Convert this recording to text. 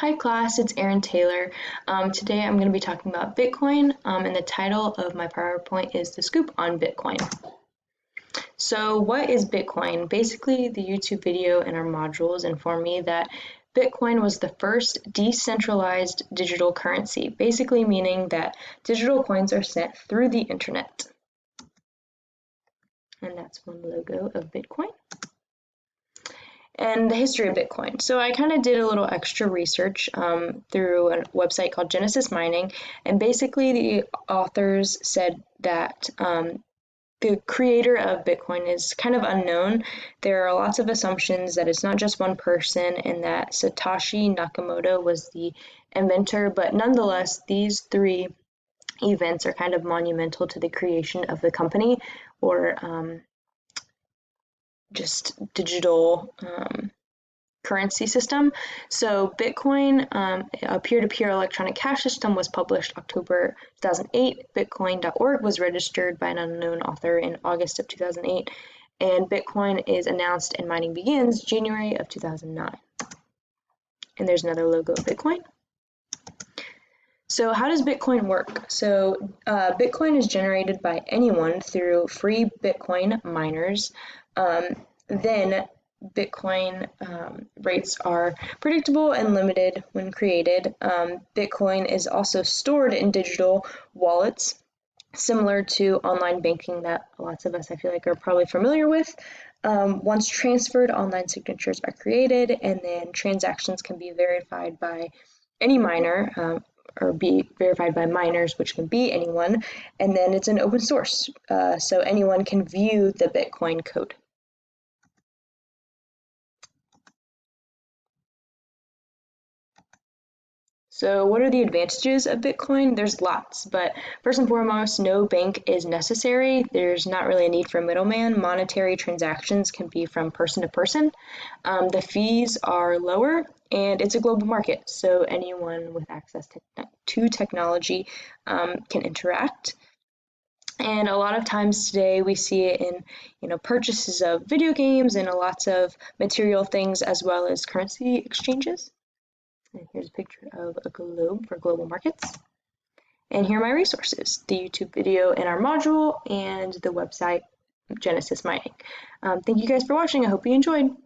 Hi class, it's Erin Taylor. Today I'm going to be talking about Bitcoin, and the title of my PowerPoint is The Scoop on Bitcoin. So what is Bitcoin? Basically, the YouTube video and our modules inform me that Bitcoin was the first decentralized digital currency, basically meaning that digital coins are sent through the internet. And that's one logo of Bitcoin. And the history of Bitcoin. So I kind of did a little extra research through a website called Genesis Mining, and basically the authors said that the creator of Bitcoin is kind of unknown. There are lots of assumptions that it's not just one person and that Satoshi Nakamoto was the inventor, but nonetheless, these three events are kind of monumental to the creation of the company, or just digital currency system. So Bitcoin, a peer-to-peer electronic cash system, was published October 2008. Bitcoin.org was registered by an unknown author in August of 2008. And Bitcoin is announced and mining begins January of 2009. And there's another logo of Bitcoin. So how does Bitcoin work? So Bitcoin is generated by anyone through free Bitcoin miners. Then Bitcoin rates are predictable and limited when created. Bitcoin is also stored in digital wallets, similar to online banking that lots of us, I feel like, are probably familiar with. Once transferred, online signatures are created, and then transactions can be verified by any miner, or be verified by miners, which can be anyone, and then it's an open source, so anyone can view the Bitcoin code. So what are the advantages of Bitcoin? There's lots, but first and foremost, no bank is necessary. There's not really a need for a middleman. Monetary transactions can be from person to person. The fees are lower, and it's a global market, so anyone with access to technology can interact. And a lot of times today we see it in purchases of video games and lots of material things, as well as currency exchanges. And here's a picture of a globe for global markets. And here are my resources, the YouTube video in our module and the website Genesis Mining. Thank you guys for watching. I hope you enjoyed.